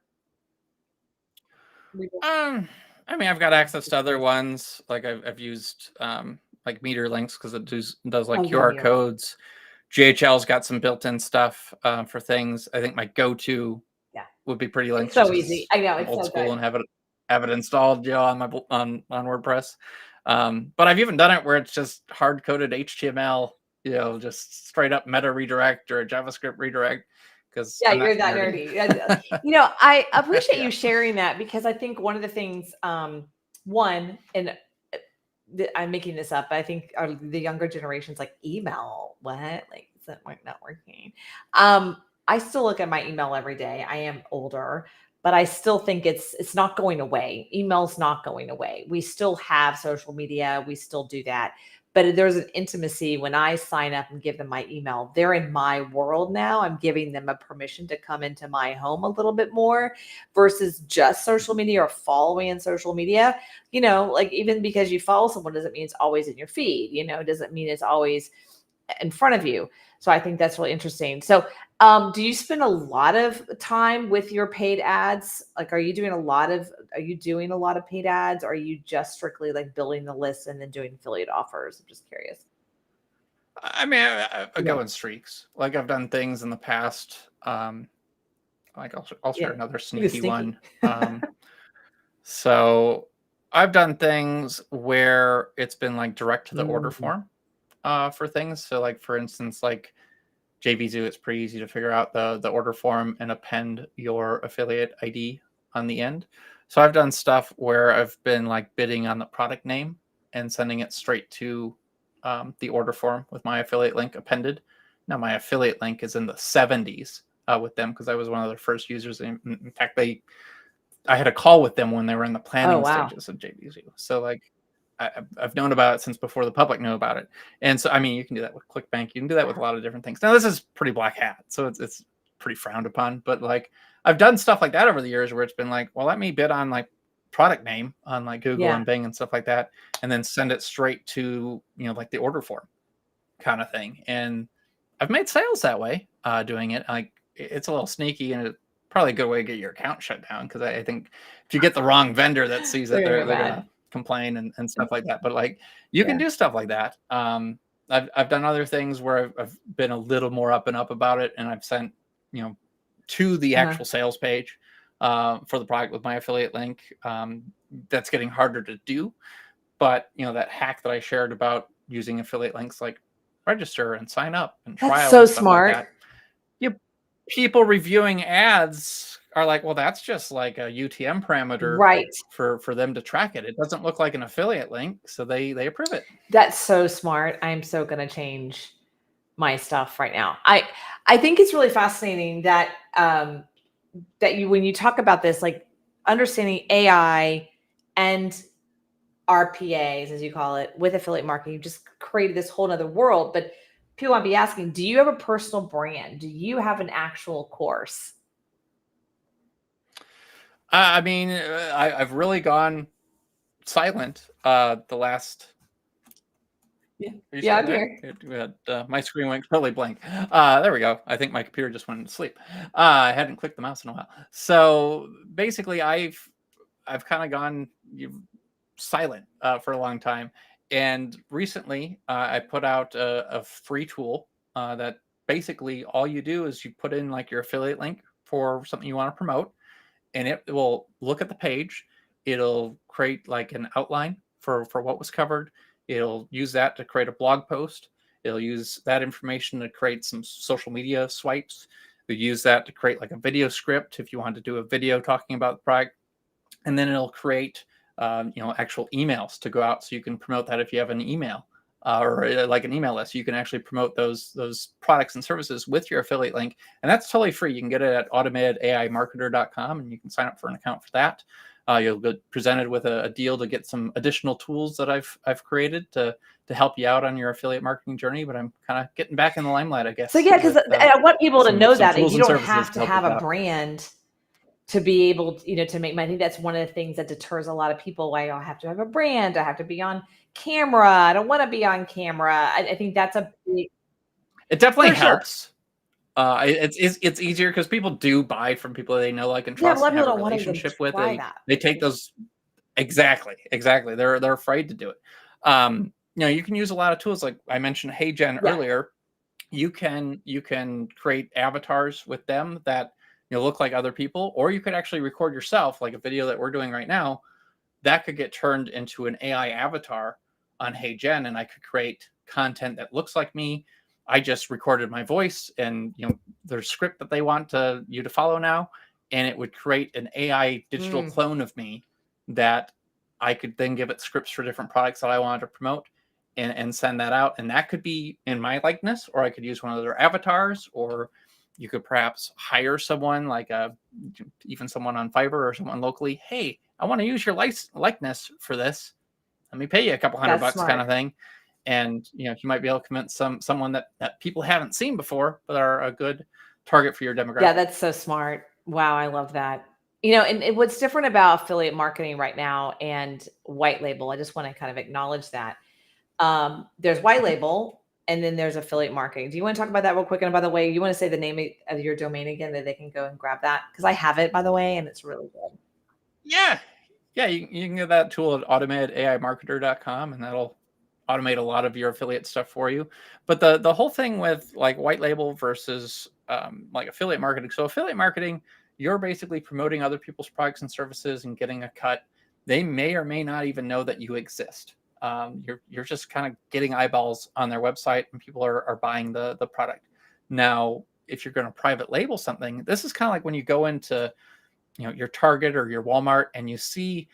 I mean, I've got access to other ones. Like I've used like meter links because it does like QR codes. GHL's got some built-in stuff for things. I think my go-to would be pretty links. It's so easy. I know, it's old so school good. and have it installed on my on WordPress. But I've even done it where it's just hard-coded HTML, just straight up meta redirect or a JavaScript redirect. Because you're that nerdy. I appreciate you sharing that, because I think one of the things, one, and I'm making this up, but I think the younger generations like email. What? Like, is that not working? I still look at my email every day. I am older, but I still think it's not going away. Email's not going away. We still have social media. We still do that. But there's an intimacy when I sign up and give them my email. They're in my world now. I'm giving them a permission to come into my home a little bit more versus just social media or following in social media. Like, even because you follow someone doesn't mean it's always in your feed, doesn't mean it's always in front of you. So I think that's really interesting. So do you spend a lot of time with your paid ads? Like, are you doing a lot of paid ads? Or are you just strictly like building the list and then doing affiliate offers? I'm just curious. I mean, I go in streaks. Like, I've done things in the past. Like I'll share another sneaky one. So I've done things where it's been like direct to the order form for things. So like, for instance, like JVZoo, it's pretty easy to figure out the order form and append your affiliate ID on the end. So I've done stuff where I've been like bidding on the product name and sending it straight to the order form with my affiliate link appended. Now my affiliate link is in the 70s with them because I was one of their first users. In fact, I had a call with them when they were in the planning stages of JVZoo. So like, I've known about it since before the public knew about it. And so, I mean, you can do that with ClickBank. You can do that with a lot of different things. Now, this is pretty black hat, so it's pretty frowned upon. But like, I've done stuff like that over the years where it's been like, well, let me bid on like product name on like Google and Bing and stuff like that, and then send it straight to, like the order form kind of thing. And I've made sales that way doing it. Like, it's a little sneaky, and it's probably a good way to get your account shut down, because I think if you get the wrong vendor that sees it, they're gonna complain and stuff like that. But like, you can do stuff like that. I've done other things where I've been a little more up and up about it, and I've sent to the actual sales page for the product with my affiliate link. That's getting harder to do, but that hack that I shared about using affiliate links, like register and sign up and trial, that's so and stuff smart. like that. People reviewing ads are like, well, that's just like a UTM parameter, right, for them to track it. It doesn't look like an affiliate link, so they approve it. That's so smart. I'm so going to change my stuff right now. I think it's really fascinating that when you talk about this, like understanding AI and RPAs, as you call it, with affiliate marketing, you just created this whole other world. But people might be asking, do you have a personal brand? Do you have an actual course? I mean, I've really gone silent the last. Yeah, I'm here. My screen went totally blank. There we go. I think my computer just went to sleep. I hadn't clicked the mouse in a while. So basically, I've kind of gone silent for a long time. And recently, I put out a free tool that basically all you do is you put in like your affiliate link for something you want to promote, and it will look at the page, It'll create like an outline for what was covered. It'll use that to create a blog post. It'll use that information to create some social media swipes. It'll use that to create like a video script if you want to do a video talking about the product. And then it'll create actual emails to go out, so you can promote that if you have an email or like an email list. You can actually promote those products and services with your affiliate link, and that's totally free. You can get it at automatedaimarketer.com, and you can sign up for an account for that. You'll get presented with a deal to get some additional tools that I've created to help you out on your affiliate marketing journey. But I'm kind of getting back in the limelight, I guess. So yeah, because I want people to know that you don't have to have a brand to be able to make money. I think that's one of the things that deters a lot of people. Why I have to have a brand, I have to be on camera, I don't want to be on camera. I think that's a big, it definitely helps. It's easier because people do buy from people they know, like, and trust, and have a relationship with. They take those exactly. They're afraid to do it. You can use a lot of tools, like I mentioned HeyGen earlier. You can create avatars with them that look like other people, or you could actually record yourself, like a video that we're doing right now. That could get turned into an AI avatar on HeyGen, and I could create content that looks like me. I just recorded my voice, and there's script that they want you to follow now, and it would create an AI digital clone of me that I could then give it scripts for different products that I wanted to promote, and send that out. And that could be in my likeness, or I could use one of their avatars, or you could perhaps hire someone, like even someone on Fiverr or someone locally. Hey, I want to use your likeness for this. Let me pay you a couple $100 kind of thing. And you might be able to convince someone that people haven't seen before, but are a good target for your demographic. Yeah, that's so smart. Wow, I love that. And what's different about affiliate marketing right now and white label, I just want to kind of acknowledge that. There's white label, and then there's affiliate marketing. Do you want to talk about that real quick? And by the way, you want to say the name of your domain again, that they can go and grab that? Because I have it, by the way, and it's really good. Yeah. You can get that tool at automatedaimarketer.com, and that'll automate a lot of your affiliate stuff for you. But the whole thing with like white label versus like affiliate marketing. So affiliate marketing, you're basically promoting other people's products and services and getting a cut. They may or may not even know that you exist. You're just kind of getting eyeballs on their website, and people are buying the product. Now, if you're going to private label something, this is kind of like when you go into your Target or your Walmart, and you see,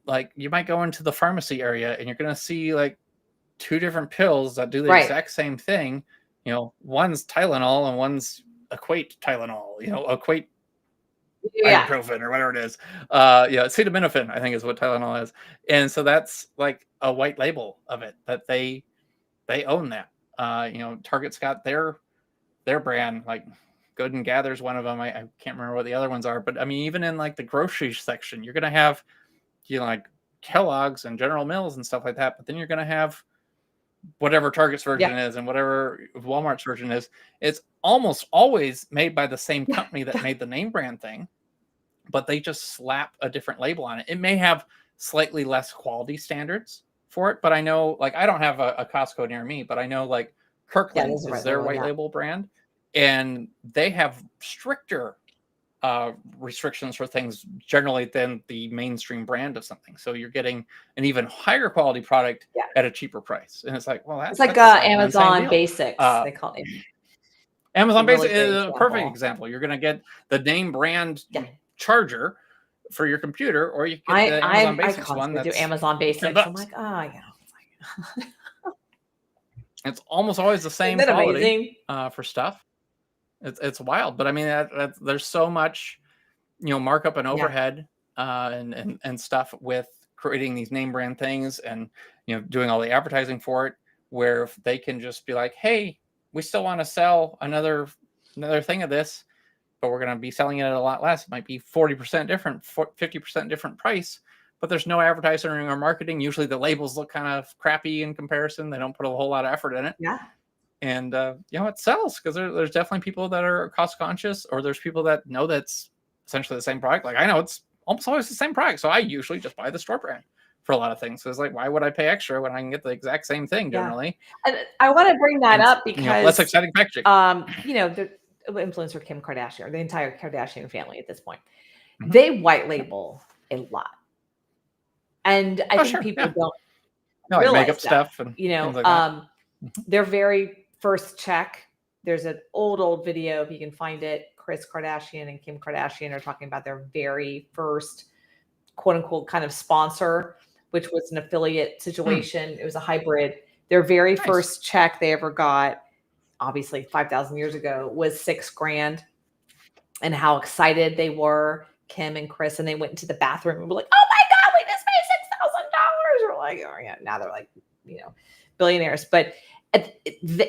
like, you might go into the pharmacy area, and you're going to see like 2 different pills that do the exact same thing. One's Tylenol and one's Equate Tylenol, Equate ibuprofen or whatever it is. Acetaminophen, I think, is what Tylenol is. And so that's like a white label of it, that they own that. Target's got their brand, like Good and Gather's one of them. I can't remember what the other ones are, but I mean, even in like the grocery section, you're going to have like Kellogg's and General Mills and stuff like that, but then you're going to have whatever Target's version is and whatever Walmart's version is. It's almost always made by the same company that made the name brand thing, but they just slap a different label on it. It may have slightly less quality standards for it, but I know, like, I don't have a Costco near me, but I know like Kirkland's is their white label brand, and they have stricter restrictions for things generally than the mainstream brand of something. So you're getting an even higher quality product at a cheaper price. And it's like, well, that's like Amazon Basics. They call it. Amazon Basics is a perfect example. You're going to get the name brand charger for your computer, or you get the Amazon Basics one. I do Amazon Basics. I'm like, it's almost always the same quality for stuff. It's wild, but I mean, there's so much, markup and overhead and stuff with creating these name brand things, and doing all the advertising for it, where they can just be like, hey, we still want to sell another thing of this, but we're going to be selling it at a lot less. It might be 40% different, 50% different price, but there's no advertising or marketing. Usually the labels look kind of crappy in comparison. They don't put a whole lot of effort in it. Yeah. And, it sells because there's definitely people that are cost conscious, or there's people that know that's essentially the same product. Like, I know it's almost always the same product, so I usually just buy the store brand for a lot of things. So it's like, why would I pay extra when I can get the exact same thing generally? And I want to bring that up because less exciting packaging. The influencer Kim Kardashian, or the entire Kardashian family at this point, they white label a lot. And I Oh, think sure. people Yeah. don't No, like makeup realize that, stuff and things like that. Mhm. their very first check. There's an old video, if you can find it. Kris Kardashian and Kim Kardashian are talking about their very first quote unquote kind of sponsor, which was an affiliate Hmm. situation. It was a hybrid. Their very Nice. first check they ever got, obviously 5,000 years ago, was 6 grand, and how excited they were, Kim and Kris, and they went into the bathroom and were like, "Oh my god, we just made $6,000!" Or like, oh yeah, now they're like, billionaires. But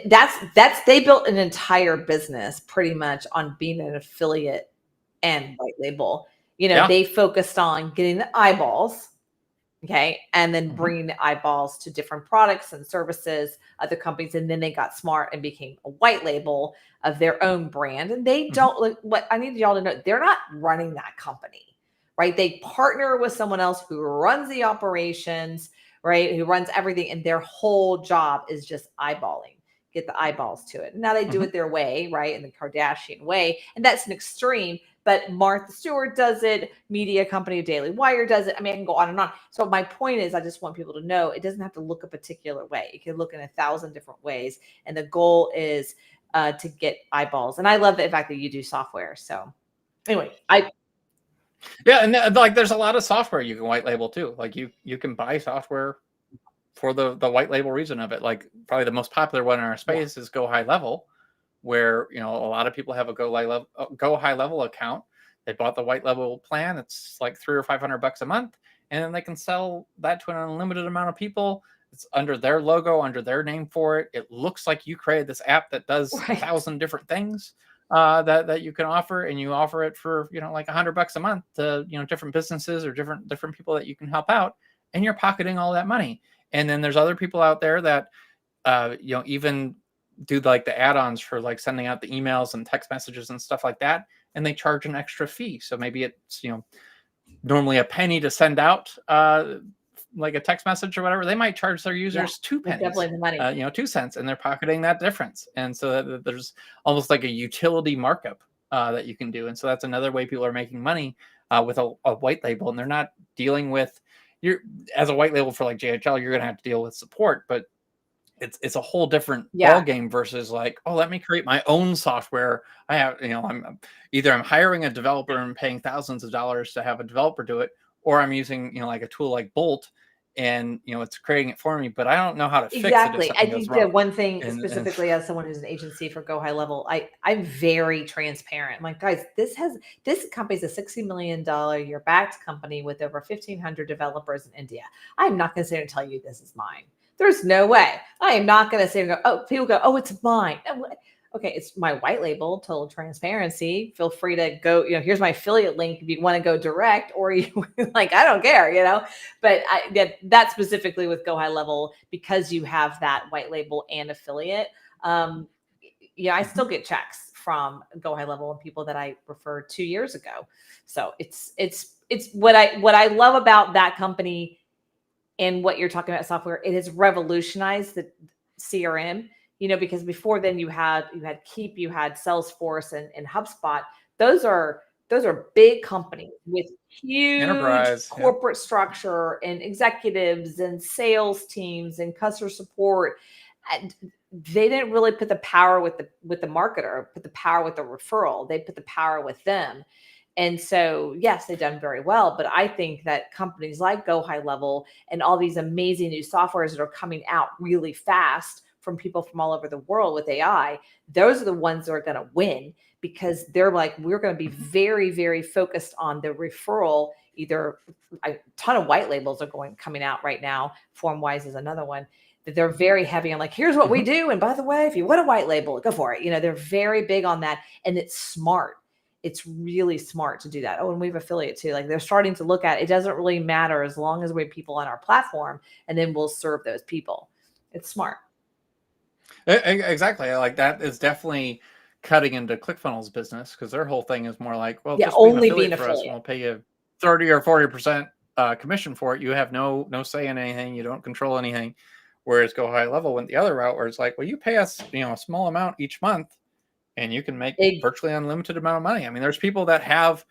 that's they built an entire business pretty much on being an affiliate and white label. Yeah. They focused on getting the eyeballs, okay, and then Hmm. bringing the eyeballs to different products and services, other companies, and then they got smart and became a white label of their own brand. And they Hmm. don't look, what I need y'all to know, they're not running that company, right? They partner with someone else who runs the operations, right? Who runs everything, and their whole job is just eyeballing, get the eyeballs to it. Now they do Hmm. it their way, right? In the Kardashian way, and that's an extreme. But Martha Stewart does it, media company Daily Wire does it. I mean, I can go on and on. So my point is, I just want people to know it doesn't have to look a particular way. It can look in 1,000 different ways, and the goal is to get eyeballs. And I love the fact that you do software. So anyway, Yeah, and like there's a lot of software you can white label too. Like you can buy software for the white label reason of it. Like probably the most popular one in our yeah, space is Go High Level, where a lot of people have a Go High Level account. They bought the white level plan. It's like $300 or $500 a month, and then they can sell that to an unlimited amount of people. It's under their logo, under their name for it. It looks like you created this app that does a right, thousand different things that you can offer, and you offer it for like $100 a month to different businesses or different people that you can help out, and you're pocketing all that money. And then there's other people out there that even do like the add-ons for like sending out the emails and text messages and stuff like that, and they charge an extra fee. So maybe it's normally a penny to send out like a text message or whatever. They might charge their yeah, users two that's pennies, definitely the money. 2 cents, and they're pocketing that difference. And so there's almost like a utility markup that you can do. And so that's another way people are making money with a white label, and they're not dealing with you're as a white label for like JHL, you're going to have to deal with support, but it's a whole different ball Yeah, game versus like, oh, let me create my own software. I have, I'm hiring a developer and paying thousands of dollars to have a developer do it, or I'm using, like a tool like Bolt, and it's creating it for me, but I don't know how to fix it if exactly. I something goes think that wrong. one thing And specifically, as someone who's an agency for Go High Level, I'm very transparent. I'm like, guys, this company's a $60 million year backed company with over 1,500 developers in India. I'm not going to sit here and tell you this is mine. There's no way. I am not going to sit and go, oh, people go, oh, it's mine. Okay, it's my white label, total transparency. Feel free to go, here's my affiliate link if you want to go direct, or you like, I don't care. But that specifically with Go High Level, because you have that white label and affiliate. I still get checks from Go High Level and people that I referred 2 years ago. So it's what I love about that company and what you're talking about software. It has revolutionized the CRM. Because before then you had Keep, you had Salesforce and HubSpot. Those are big companies with huge enterprise, yeah. corporate structure and executives and sales teams and customer support. And they didn't really put the power with the marketer, put the power with the referral. They put the power with them. And so, yes, they've done very well. But I think that companies like Go High Level and all these amazing new softwares that are coming out really fast from people from all over the world with AI, those are the ones that are going to win, because they're like, we're going to be Mhm. very, very focused on the referral. Either a ton of white labels are coming out right now. FormWise is another one that they're very heavy on, like, here's what we Mhm. do. And by the way, if you want a white label, go for it. They're very big on that. And it's smart. It's really smart to do that. Oh, and we have affiliate too. Like, they're starting to look at it. Doesn't really matter as long as we have people on our platform, and then we'll serve those people. It's smart. Exactly. Like that is definitely cutting into ClickFunnels business, because their whole thing is more like, well, Yeah, just be an only be an affiliate for us, and affiliate. we'll pay you 30 or 40% commission for it. You have no say in anything. You don't control anything. Whereas Go High Level went the other route, where it's like, well, you pay us, a small amount each month, and you can make Big, virtually unlimited amount of money. I mean, there's people that have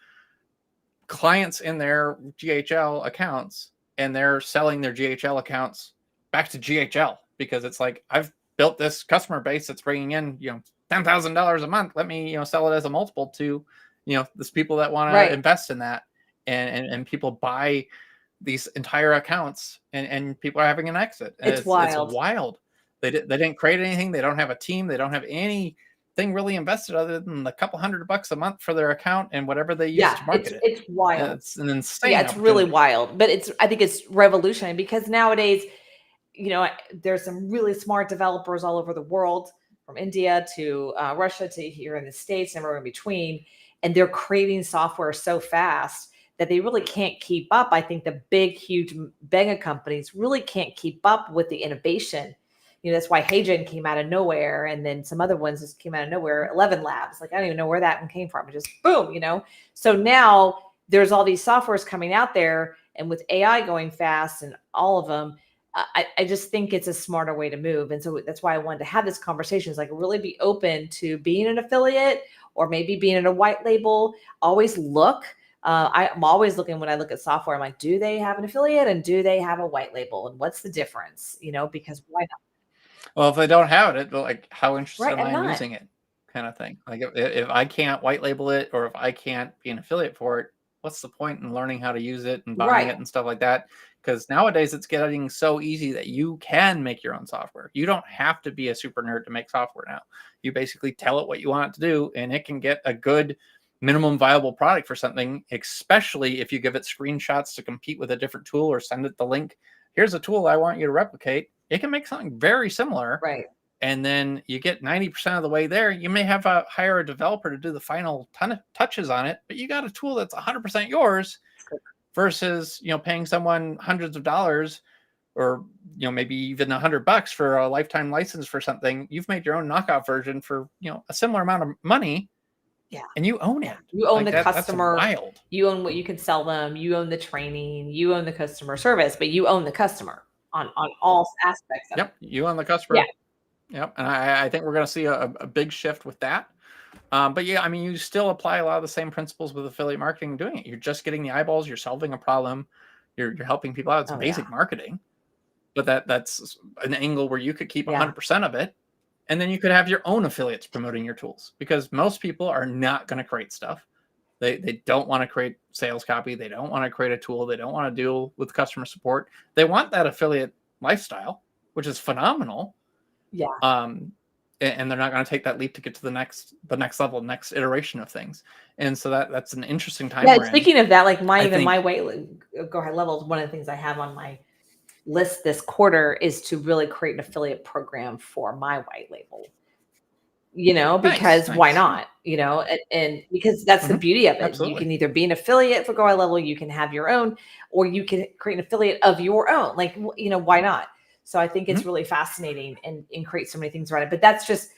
clients in their GHL accounts, and they're selling their GHL accounts back to GHL because it's like, I've built this customer base that's bringing in, $10,000 a month. Let me, sell it as a multiple to, these people that want to Right. invest in that. And people buy these entire accounts, and people are having an exit. And It's wild. It's wild. They didn't create anything. They don't have a team. They don't have anything really invested other than a couple $100 a month for their account and whatever they use to market it. It's wild. It's an insane Yeah, it's really opportunity. wild. But I think it's revolutionary because nowadays, there's some really smart developers all over the world, from India to Russia to here in the States and everywhere in between. And they're creating software so fast that they really can't keep up. I think the big, huge mega companies really can't keep up with the innovation. That's why HeyGen came out of nowhere. And then some other ones just came out of nowhere. 11 Labs, like, I don't even know where that one came from. It just boom, So now there's all these softwares coming out there, and with AI going fast and all of them, I just think it's a smarter way to move. And so that's why I wanted to have this conversation, is like really be open to being an affiliate or maybe being in a white label. Always look. I'm always looking when I look at software. I'm like, do they have an affiliate and do they have a white label? And what's the difference? Because why not? Well, if they don't have it, like, how interested Right, am I in using it, kind of thing. Like, if I can't white label it, or if I can't be an affiliate for it, what's the point in learning how to use it and buying Right. it and stuff like that? Because nowadays it's getting so easy that you can make your own software. You don't have to be a super nerd to make software now. You basically tell it what you want it to do, and it can get a good minimum viable product for something, especially if you give it screenshots to compete with a different tool, or send it the link. Here's a tool I want you to replicate. It can make something very similar. Right. And then you get 90% of the way there. You may have to hire a developer to do the final ton of touches on it, but you got a tool that's 100% yours, versus, paying someone hundreds of dollars, or, maybe even $100 for a lifetime license for something. You've made your own knockout version for, a similar amount of money. Yeah. And you own it. You own Like, the customer. That's wild. You own what you can sell them. You own the training. You own the customer service, but you own the customer on all aspects of it. Yep. You own the customer. Yeah. Yep. And I think we're going to see a big shift with that. But yeah, I mean, you still apply a lot of the same principles with affiliate marketing doing it. You're just getting the eyeballs. You're solving a problem. You're helping people out. It's basic marketing. But that's an angle where you could keep 100% of it. And then you could have your own affiliates promoting your tools, because most people are not going to create stuff. They don't want to create sales copy. They don't want to create a tool. They don't want to deal with customer support. They want that affiliate lifestyle, which is phenomenal. Yeah. And they're not going to take that leap to get to the next level, next iteration of things. And so that's an interesting time. Yeah. Speaking of that, like my white go high level is one of the things I have on my list this quarter is to really create an affiliate program for my white label. Because why not? And because that's the beauty of it. Absolutely. You can either be an affiliate for Go High Level, you can have your own, or you can create an affiliate of your own. Like, why not? So I think it's really fascinating and create so many things around it. But that's just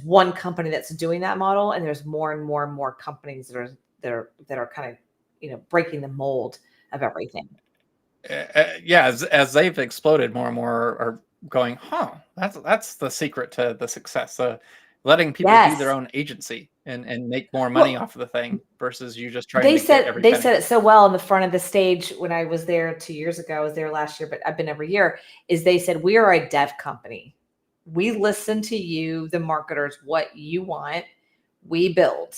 one company that's doing that model, and there's more and more and more companies that are kind of breaking the mold of everything. Yeah, as they've exploded, more and more are going, that's the secret to the success. Letting people do their own agency and make more money off of the thing, versus you just trying to get every penny. They said it so well in the front of the stage when I was there 2 years ago. I was there last year, but I've been every year. Is they said, we are a dev company. We listen to you, the marketers, what you want, we build.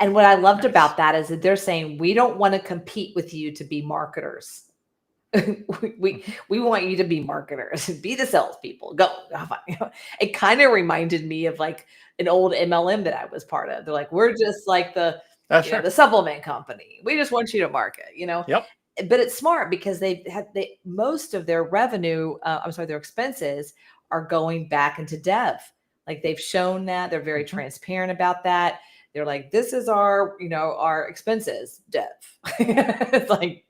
And what I loved about that is that they're saying, we don't want to compete with you to be marketers. we want you to be marketers, be the salespeople. Go. It kind of reminded me of like an old MLM that I was part of. They're like, we're just like the supplement company. We just want you to market. Yep. But it's smart because most of their revenue, their expenses are going back into dev. Like, they've shown that they're very transparent about that. They're like, this is our expenses, dev. It's like,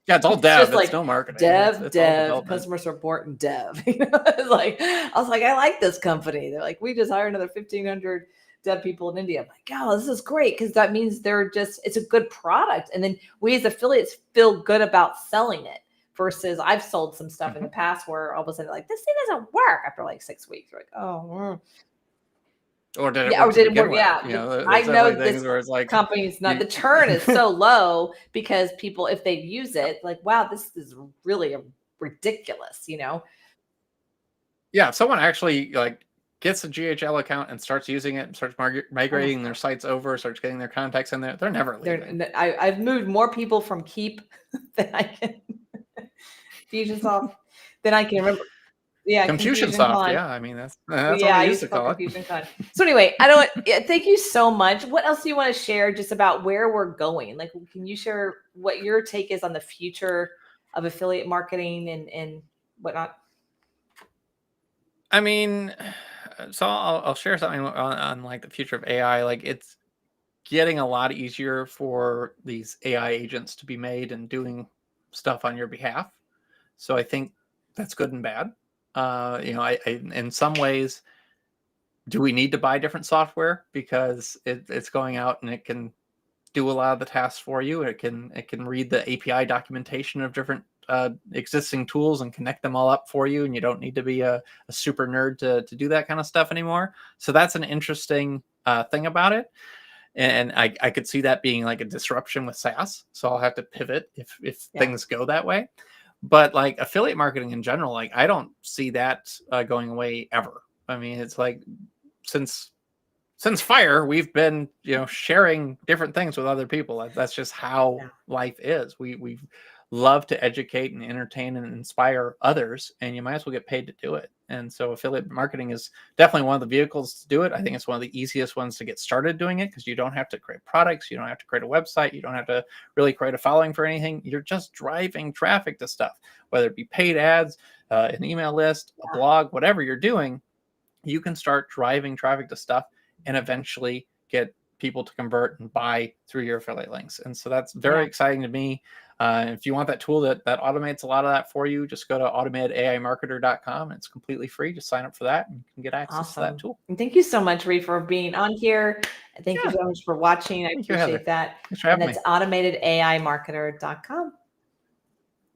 yeah, it's all dev. It's no marketing. Dev, customer support, and dev. It's like, I was like, I like this company. They're like, we just hired another 1,500 dev people in India. I'm like, oh, this is great, because that means it's a good product. And then we as affiliates feel good about selling it. Versus I've sold some stuff in the past where all of a sudden, like, this thing doesn't work after like 6 weeks. You're like, oh. Or did it Yeah, or work to did it begin work? with? Yeah, You know, I there's know definitely this things where it's like, company's not, the you, churn is so low because people, if they use it, like, wow, this is really ridiculous, you know? yeah, if someone actually like gets a GHL account and starts using it and starts Oh, migrating their sites over, starts getting their contacts in there, they're never leaving. I've moved more people from Keep than I can Fusionsoft than I can remember. Yeah, Confusion Confusionsoft, Con. yeah, I mean that's what Yeah, we I used used to to call call it. Confusion Con. So anyway, I don't. Yeah, thank you so much. What else do you want to share just about where we're going? Like, can you share what your take is on the future of affiliate marketing and whatnot? I mean, so I'll share something on like the future of AI. Like it's getting a lot easier for these AI agents to be made and doing stuff on your behalf. So I think that's good and bad. I in some ways, do we need to buy different software because it's going out and it can do a lot of the tasks for you? It can read the API documentation of different existing tools and connect them all up for you, and you don't need to be a super nerd to do that kind of stuff anymore. So that's an interesting thing about it. And I could see that being like a disruption with SaaS. So I'll have to pivot if Yeah. things go that way. But like affiliate marketing in general, like I don't see that going away ever. I mean, it's like since Fire, we've been sharing different things with other people. That's just how Yeah. life is. We love to educate and entertain and inspire others, and you might as well get paid to do it. And so affiliate marketing is definitely one of the vehicles to do it. I think it's one of the easiest ones to get started doing it because you don't have to create products, you don't have to create a website, you don't have to really create a following for anything. You're just driving traffic to stuff, whether it be paid ads, an email list, a blog, whatever you're doing. You can start driving traffic to stuff and eventually get people to convert and buy through your affiliate links. And so that's very Yeah. exciting to me. If you want that tool that automates a lot of that for you, just go to automatedaimarketer.com. It's completely free. Just sign up for that and you can get access to that Awesome. tool. And thank you so much, Reed, for being on here. Thank you Yeah. so much for watching. I Thank you, appreciate Heather. that. Thanks for And having that's me. automatedaimarketer.com.